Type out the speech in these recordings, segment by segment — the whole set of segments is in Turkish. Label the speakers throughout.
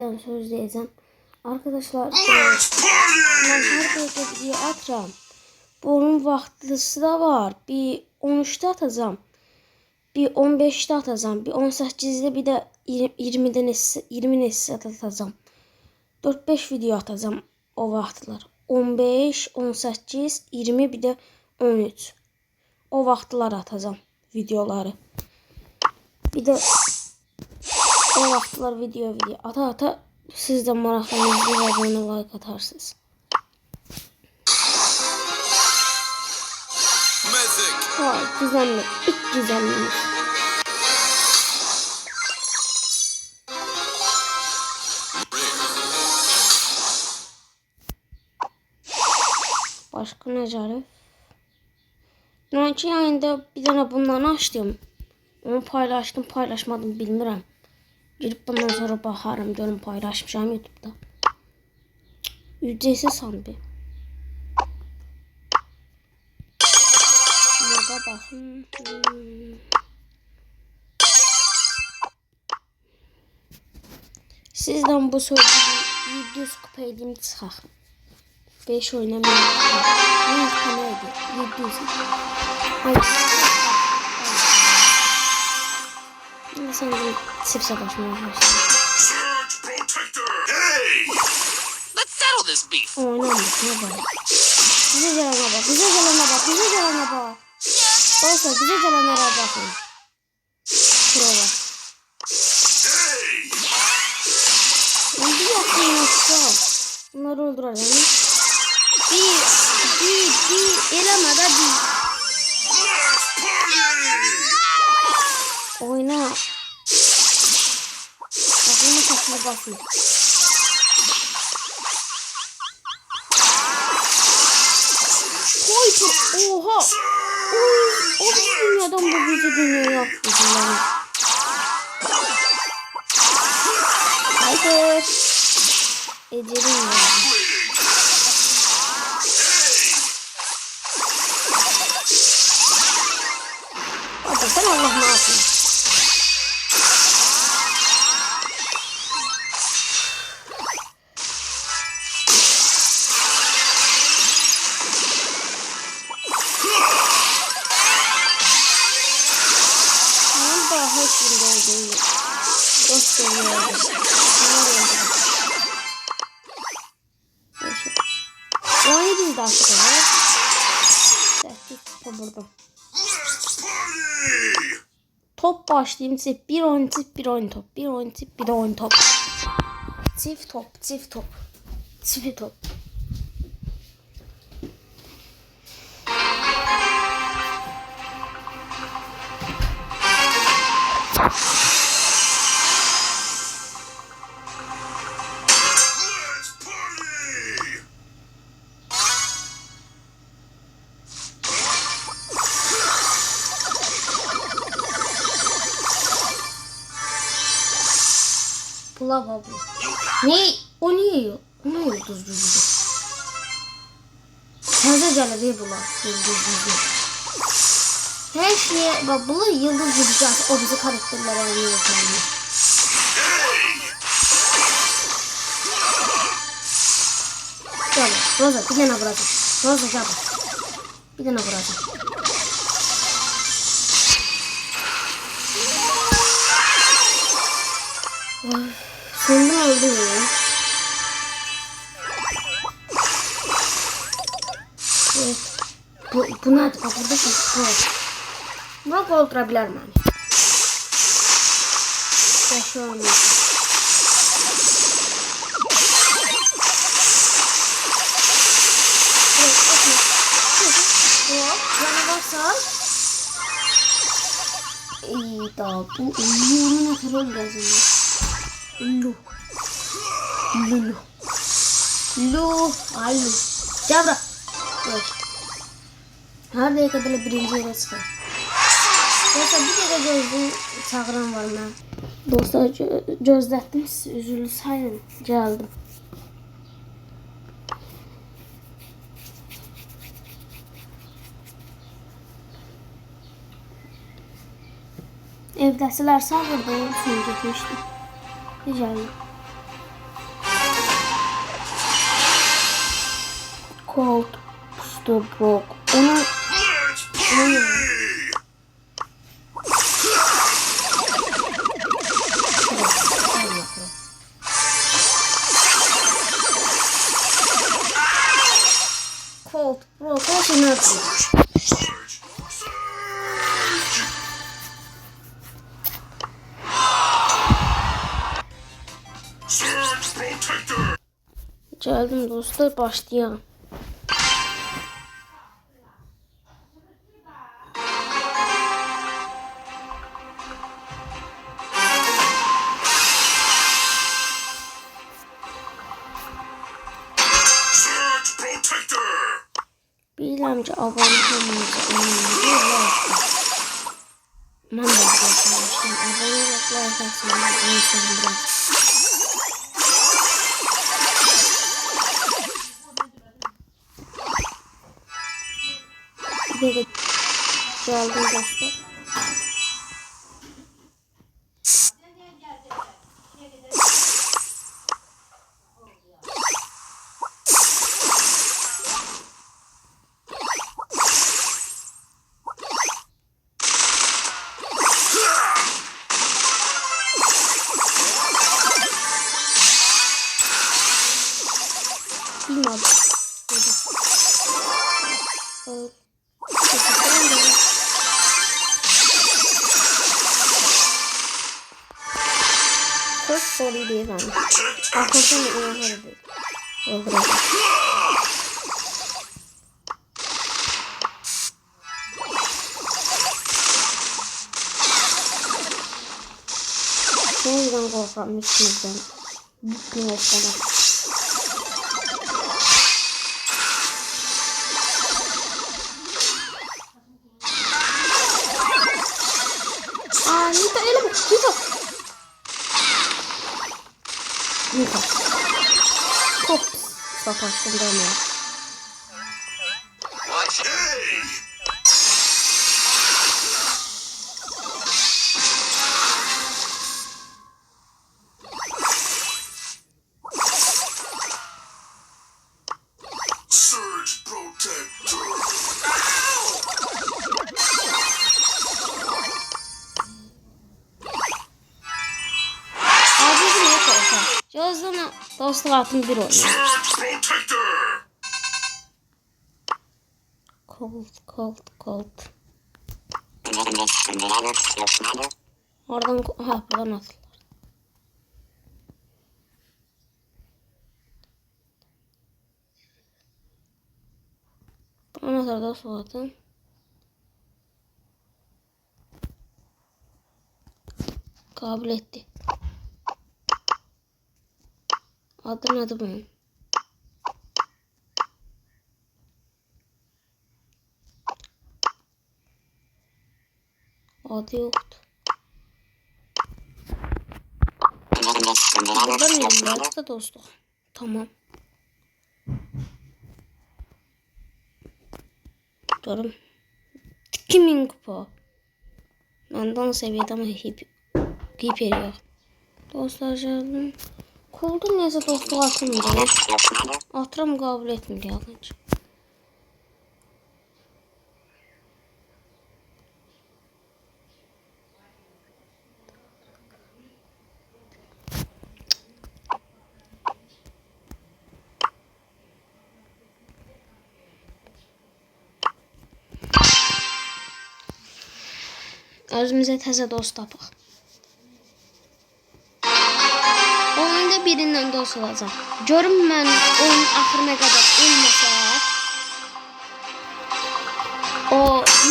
Speaker 1: Ben söz arkadaşlar, ben her video atıram. Bunun vaxtlısı da var. Bir 13'te atacağım. Bir 15'te atacağım. Bir 18'de, bir de 20 nesli atacağım. 4-5 video atacağım o vaxtlar. 15, 18, 20, bir de 13. O vaxtlar atacağım videoları. Bir de o vaxtlar video ata siz de maraqlanırsınız və abunə like atarsınız. Vay, güzellik, ilk güzellik. Başka ne Carif? Nöbətçi yayında bir dənə bundan açdım. Onu paylaşdım, paylaşmadım bilmirəm. Girip bundan sonra bakarım, görün paylaşmışam YouTube'da. Ücretsiz sanbi. Moda bakın. Sizden bu soruyu video sıkıp edeyim çıxaq. 5 oynamayın. Ne kanaydı? Videosu. Hayır. Sen de sipse başlamaya başladın. Oynama, ne bak. Bize gelene bak, bize gelene bak, bize gelene bak. Olsa bize gelenlere bakın. Şuraya. Bir yakın yoksa bunları öldürelim. Bir eleme de bir. Oyna. Bakın takma basın. Oha! O bir dünyadan bu bizi dünyaya yaptı. Haydi. Ecelim ya. Hadi sen Allah ne yapayım? Yani biz daha çok olur. Burada. Top başlayayım size. Bir oyun tip, bir oyun top. Bir oyun tip, bir oyun top. Çift top, çift top. Çift top. Bula babu. Ne? O niye yiyor? O ne yıldız cüzü? Taze calebi bula. Yıldız cüzü. Her şeye bak bula yıldız cüzü. O bizi karakterlere veriyor kendini. Gel Rosa bir tane vuracağım. Rosa gel bak. Bir tane vuracağım. Sonunda öldü ya. Evet. Bu ne? Bak burada şu. Bak öldürebilir mi? Yaşıyorum. Canavar İyi da bu uyuğunun atarı lazım. Lu. Ay Lu. Gel bırak. Evet. Her dakika böyle birinci yere çıkar. Dostlar bir de gözlüğüm çağıran var ben. Dostlar gözlettim siz üzülü sayın. Geldim. Evdəsilər sağırdı, onu suyun getmişdi. Necəli. Cold Stop. Onun Cold Rock olsun. Geldim dostlar, başlayalım. Bilirəm ki, abone olmayınca önemli ben de arkadaşlar abone olup like atmayı unutmayın. Bir de geldim dostlar. Bilmem. Çok sorry değil ben. Akıldan uyanır değil. Öldüreceğim. Ne yüzden korkarım içimizden. Bütün olsana. Nita öyle mi? Nita. Hop. Sataştım deme. Gözden dostlar atım bir oynuyor. Cold. Oradan buradan atılır. Buradan atılır da sol atın. Kabul etti. Adı bunun. Adı yoktu. Burada mıyım? Burada dostum. Tamam. Görüm. 2000 kupa. Benden seviyede ama hiper yok. Dostlar geldim. Kolda neyse dostluq atılmır. Atıram kabul etmir yalnız. Özümüzə təzə dost tapıq. Oyunda birindən dost olacaq. Görüm mən oyun axırına qədər ölməsə, o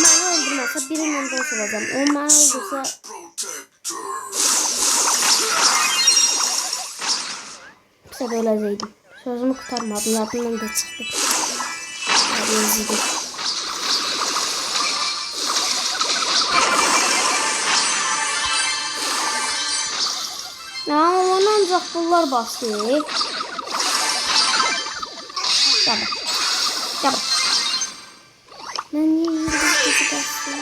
Speaker 1: məni öldürməsə birindən dost olacağım. O məni öldürsə pis də öləcəkdim. Sözümü qurtarmadım, yadımdan da çıxdı. Hadi özlədik. Ona ancaq bunlar bastı. Gel. Ben niye 20 dakika bastım?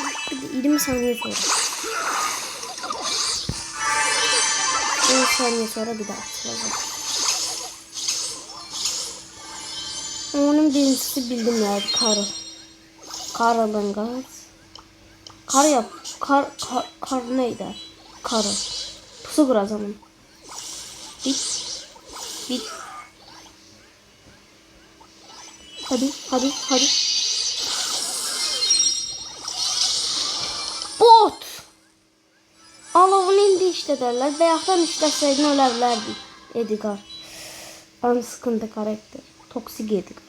Speaker 1: 20 saniye sonra. 10 saniye sonra bir daha atacağım. Onun Bunların birincisi bildim ya. Karılın gaz. Kar yap. Kar neydi? Karı. Pusu kuracağım. Bit. Hadi. Bot. Alovunu indi işlederler. Bayaqdan işləsəydin ölə bilərdik. Edgar. En sıkıntı karakter. Toksik Edgar.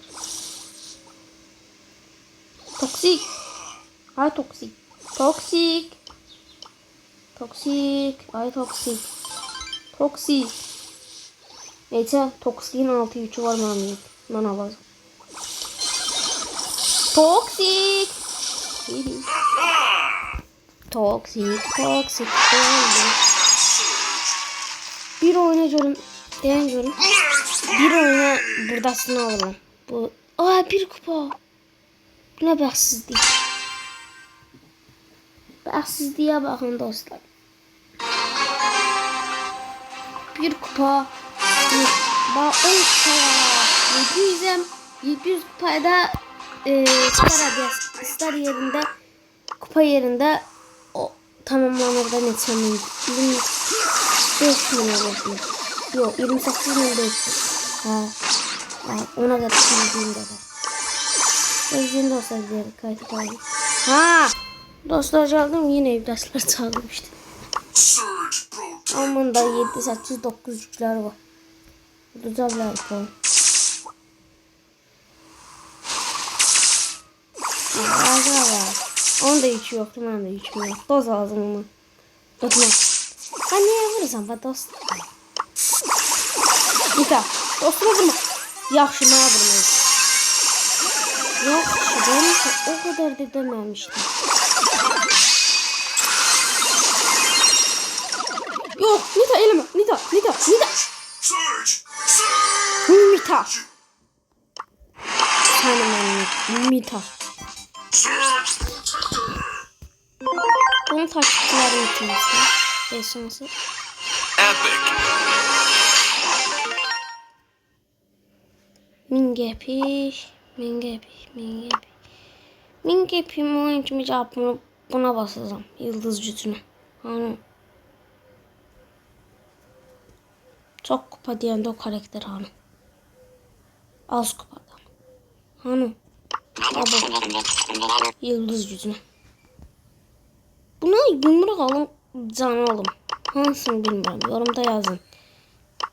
Speaker 1: Toksik. Ay toksik. Ay toksik. Neyse toksiğin 6-3'ü var mənim. Mən alacağım. Toksik. Bir oyuna görün. Görün. Bir oyuna buradasını alalım. Bu. Bir kupa. Bu ne bəxsizlik. Bəxsizliyə baxın dostlar. Bir kupa. Bak 10 kupa. 700 kupada star yerinde kupa yerinde o tamamlanırda neçə min? 25 min olurdu. Yok 28 min değil. Ona kadar bildiğim kadar. Özgün dostlar diyelim kayıt kaldım. Dostlar çaldım yine evdaşlar çaldım işte. Ama da 7 8 9 yükler var. Güzeller falan. Onun da yükü yoktu, benim de yüküm yok. Doz lazım onu. Tutma. Niye vurursam ben dost? Nita, dostuma vurma. Yaxşı, mənə vurmayın. Yaxşı, ben o kadar da deməmişdim. Yok, Nita elime. Nita. Mita. Bunun takipçilerin ikincisi. Beşincisi. Epic. Mingepi oyuncumu cevabını buna basacağım. Yıldız gücüne. Hani. Çok kupa diyende o karakter hani. Az kupada. Hani. Yıldız gücüne. Buna yumruk alın, canı alın. Hansını bilmiyorum. Yorumda yazın.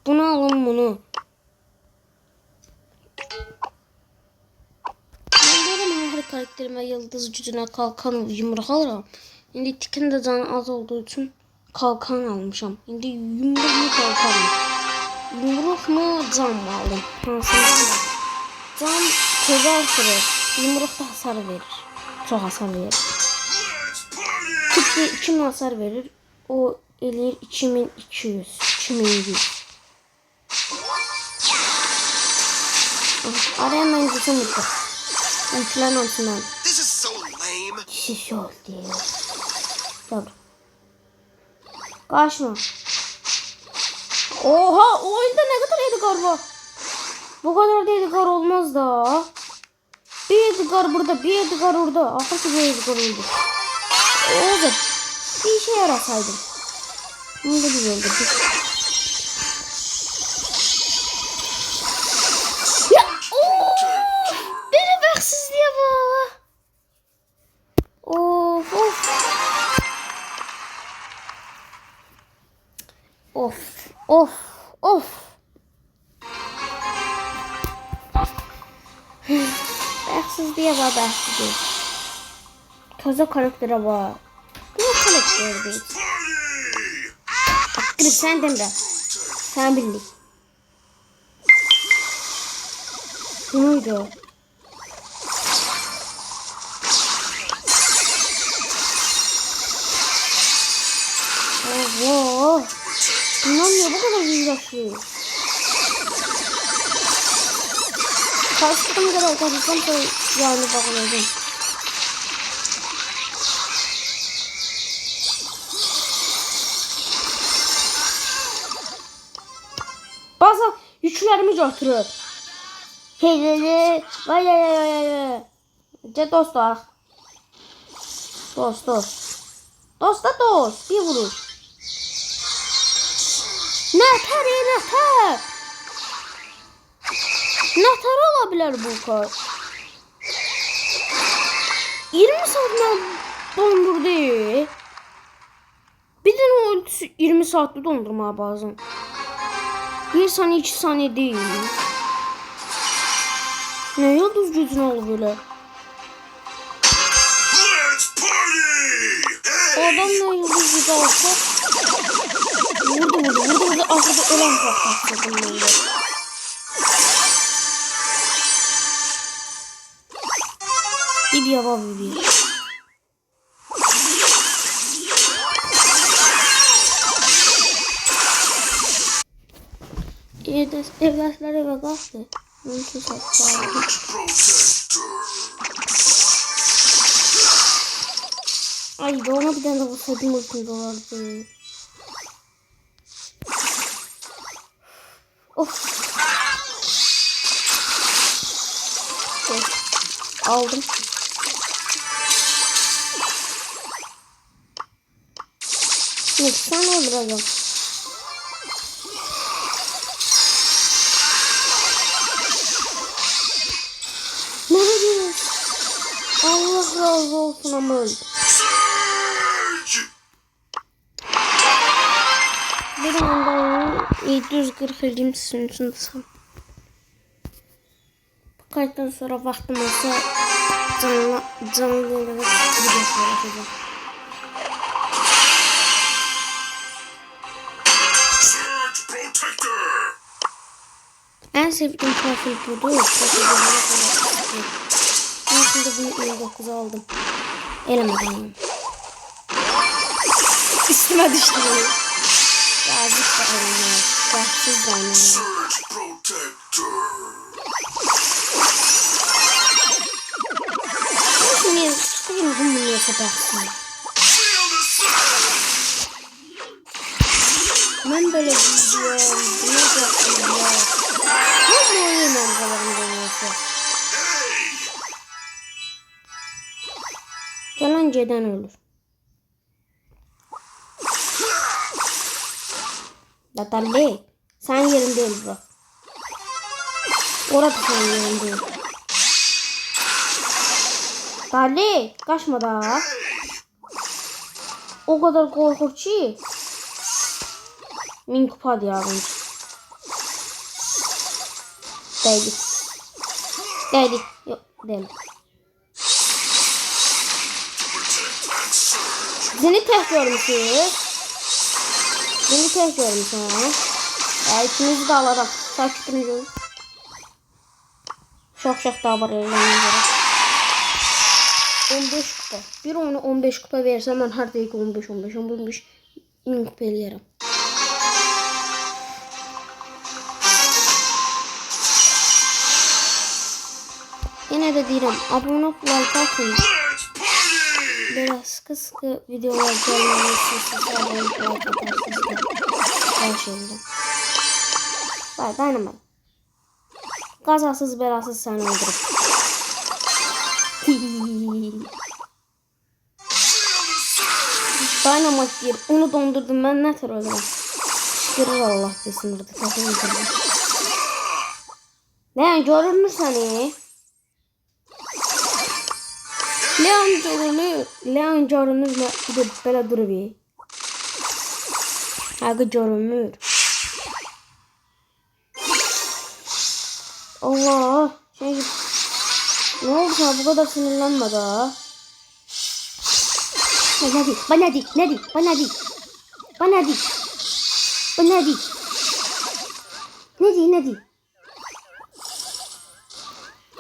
Speaker 1: Bunu alın bunu. Ben derim her karakterime yıldız gücüne kalkan yumruk alırım. Şimdi tikin de canı az olduğu için kalkan almışam. Şimdi yumruk mu kalkan mı? Yumruk mu can mı alın? Hansını bilmiyorum. Can köze artırır. Yumruk da hasar verir. Çok hasar verir. Tıpkı 2000 hasar verir. O eləyir 2200, 2100. Araya mən gücüm mutlu. Ülkələrin altından. Şiş ol diye. Yavrum. Kaçma. Oha, o oyunda ne kadar Edgar var? Bu kadar da Edgar olmaz da. Bir Edgar burada, bir Edgar orada. Akılsız bir Edgar oldu. Oldu. Bir işe yarasaydım. Bunu da güzel oldu. Ya beni baksızlığa bak. Of. Baksızlığa bak, baksızlığa. Kaza karaktere bak. Bu karakter değil. Grip sen demre. Sen bildik. Buydu. Allah. İnanmıyor bu kadar güzel. Karşıdan kadar karşıdan da yani bakıyorum. Bazı yüklerimiz artırır. Hey. Vay vay vay vay. Ce dostlar. Dost. Dosta dost. Bir vuruş. Nətər. Nətər olabilir bu kar? 20 saatlə dondurdu. Bir de o ultisi 20 saatte dondurmaya bazen. 1 saniye 2 saniye değil. Ne yıldız gücün oldu böyle? O adam ne yıldız gücü olsa vurdu. Arkada ölen patlattırdım ben de. Bir yava vuruyor. Evlatlar eve kalktı. Mümkün satacağım. Ay ona bir tane vursadım ultim dolardı. Of. Aldım. Ne sen öldüreceğim. Ne diyorsun? Allah razı olsun ama öldü. Bir anda 740 elim sizin için desem. Bu kayıttan sonra vaktim olsa canlı olarak video paylaşacağım. En sevdiğim profil budur. Ben şimdi bunu 59 aldım. Elemeden. Üstüme düştü bunu. Yazık da oynamıyor. Bahtsız da oynamıyor. Bugün bunu niyese baksın. Ben böyle gidiyorum. Ne yapayım ya? Ne oyun mangalarında niyese? Gelen C'den ölür. Datalli. Sen yerin değil bro. Orada sen yerin değil. Dali. Kaçma daha. O kadar korkunç ki. 1000 kupa diyarım. Değdi. Yok değil. Seni tek görmüşüz. Beni tek görmüşsün ha. İkimizi de alarak. Sakitimiz olur. Şok daha var eğlenceleri. 15 kupa. Bir oyunu 15 kupa versem ben her dakika 15 1000 kupa eleyerim. Yine de deyirəm, abone olup like atın. Biraz sıkı videolar gelmeni istiyorsanız abone olup like atarsınız. Her şeyinde. Dynamite. Kazasız belasız seni öldürüp. Dynamite diyor. Onu dondurdum ben ne tür öldürüm. Görür Allah desin burada. Ne görünür seni. Leon görünür mü? Bir de böyle duruyor. Hakkı görünür. Allah. Ne oldu sana bu kadar sinirlenme daha. Bana di. Ne di.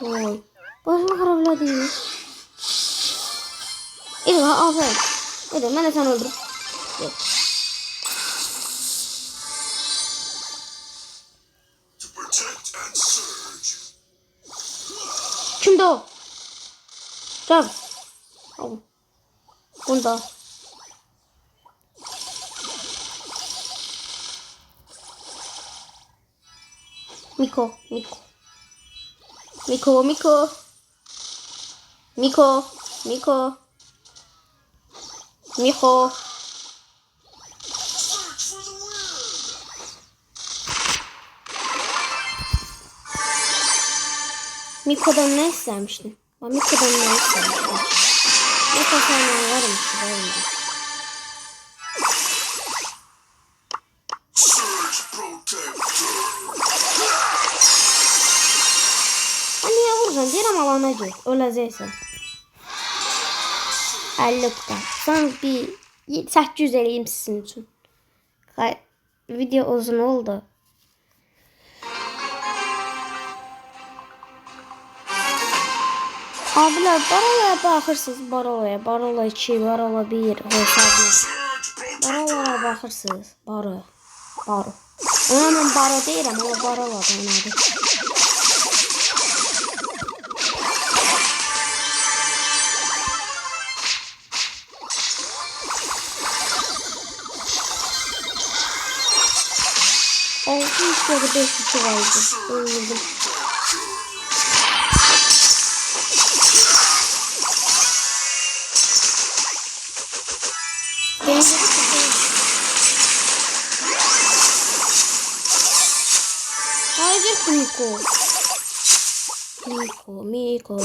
Speaker 1: Oy. Başıma karabladı. İyi lan aferin. Hadi ben de sen öldür. Yok. Kimdi o? Gel. Al. Bunda. Miko. Miko, Miko. Miko, Miko. Miko. Miko'dan ne istemiştin? Ben Miko'dan ne istemiştim? Miko senden varmış. Niye vuracaksın? Diyelim alana gir. Öleceksin. 50 tutar. Sen bir 800 eləyim sizin için. Video uzun oldu. Abiler Barola'ya baxırsınız. Barola 2, Barola 1 hesabına. Barolara baxırsınız. Baro. Ona mən Baro deyirəm, ama Barola da oynadı. Altı üç ya da 5-2 vardı. Öldürdüm. Hayır Miko. Miko.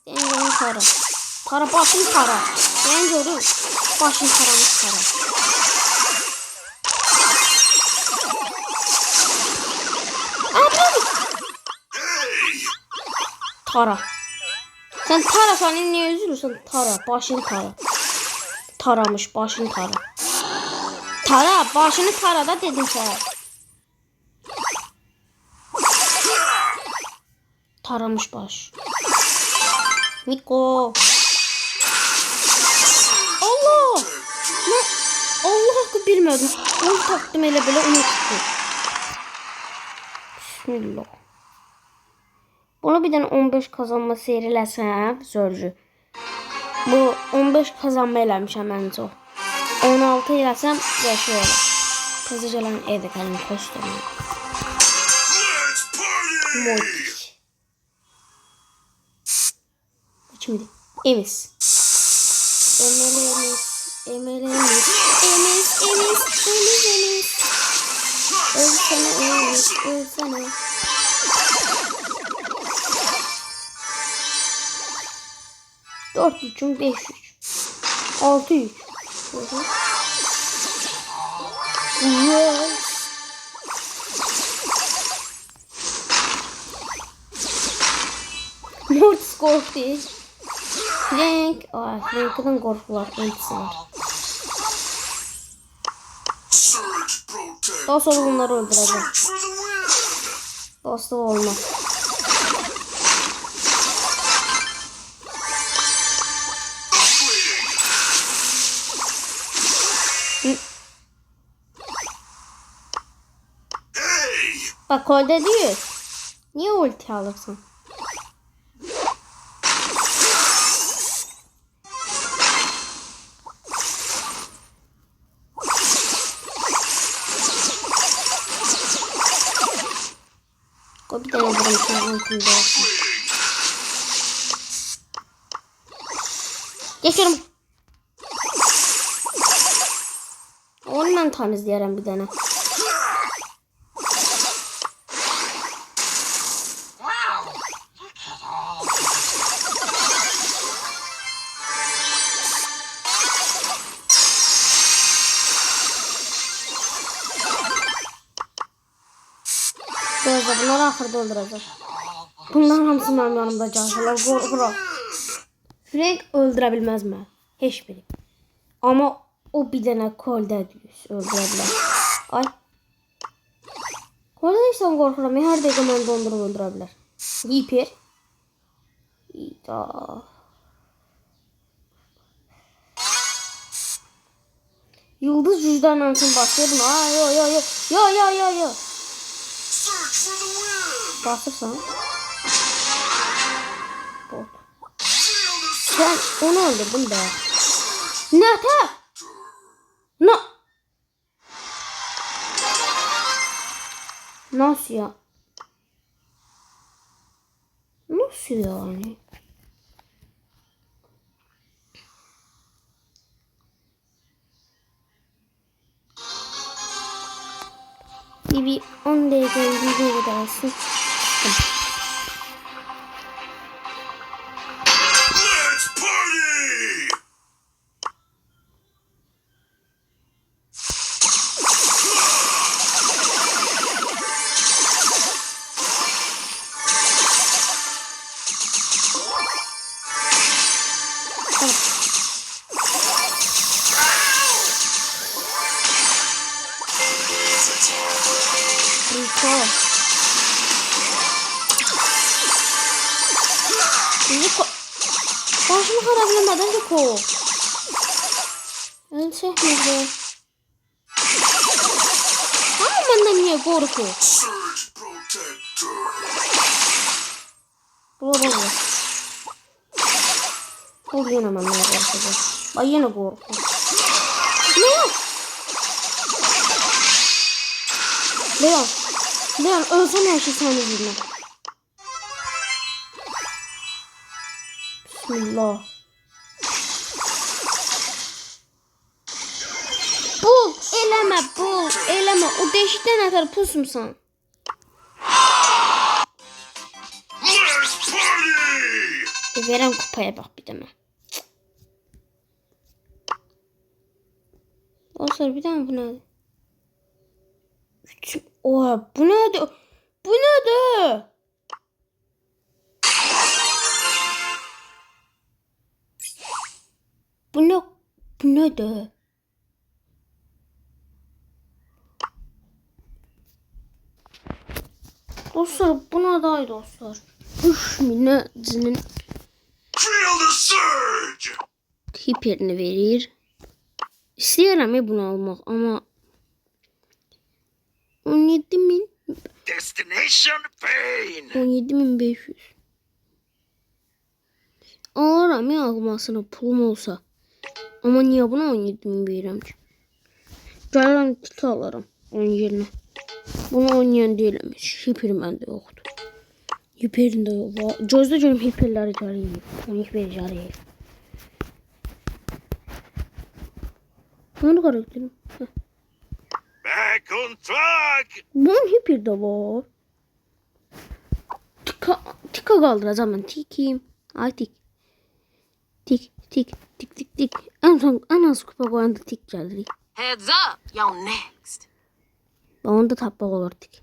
Speaker 1: Dengeni tara. Tara başını tara. Ben görürüm. Başını taramış tara. Abi. Tara. Sen tara sen niye üzülürsen tara. Başını tara. Taramış başını tara. Tara başını tara da dedim sana. Taramış baş. Miko. Allah. Ne? Allah hakkı bilmedim. Onu taktım elə belə unuttum. Bismillah. Bunu bir tane 15 kazanma seriləsəm sözcü. Bu 15 kazanma eləmişəm məncə o. 16 eləsəm yaşayalım. Təzəcələn evdə qalın kostumu. Modik. Şimdi Emis. Emelemiz. Ölsene. 4.5 500. 600. Yes. Mortis korktu. Frank. Frank'ın korkular. Entisi var. Daha sonra bunları öldüreceğim. Dostum olmaz. Bak orada diyor. Niye ulti alırsın? Bir tane vurayım ultimde olsun. Geçiyorum. Onu ben temizleyeceğim bir tane. Gözde bunları ahırda öldüreceğim. Bunların hamısı benim yanımda çalışırlar. Korkuram. Frank öldürebilmez mi? Hiç biri. Ama o bir tane kolda öldürebilir. Ay. Kolda işten korkuram. Her dakika beni dondurup öldürebilir. Hiper. İda. Yıldız cüzdan ansın basıyordum. Ay yo. Basırsan. Bot. Sen onu öldürdün be. Ne ta? No. Nasıl ya? Nasıl yani? Bir 10 dakika video dersin.
Speaker 2: Let's party!
Speaker 1: Rico. Rico. Başımı karabilemeden Rico. Ben sevmedim. Ama benden niye korku?
Speaker 2: Surge Protector!
Speaker 1: Bula. O yine benden korkacak. Bak yine korku. Ne? Leon. Leon ölsene her şey senin yüzünden. Bismillah. Bul. Eleme bul. Eleme. O deşikten atar pusumsan.
Speaker 2: Let's party!
Speaker 1: Veren kupaya bak bir deme. O sonra bir tane bu ne? Oha bu ne? Bu ne? Bu ne? Bu ne? Dostlar buna da dostlar. Üf minecinin
Speaker 2: Feel the surge!
Speaker 1: hiperini verir. İstəyirəm ya bunu almaq ama 17.000
Speaker 2: Destination pain!
Speaker 1: 17.500 alaram ya almasına pulum olsa. Ama niye buna 17.000 verirəm ki? Gəlirəm tik alaram onun yerine. Bunu oynayan değilim hiç. Hiper məndə yoxdur. Hiperin də yox. Gözdə görüm hiperləri gələyim. Onu hiper gələyim. Bunu karakterim.
Speaker 2: Back on track!
Speaker 1: Bunun hiper de var. Tika kaldıracağım ben. Tikiyim. Ay tik. Tik. En az kupa koyan da tik gelir.
Speaker 3: Heads up, y'all next.
Speaker 1: Onu da tapmak olur tik.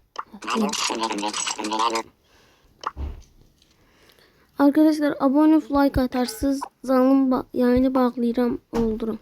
Speaker 1: Arkadaşlar abone like atarsız yayını bağlayacağım oldurum.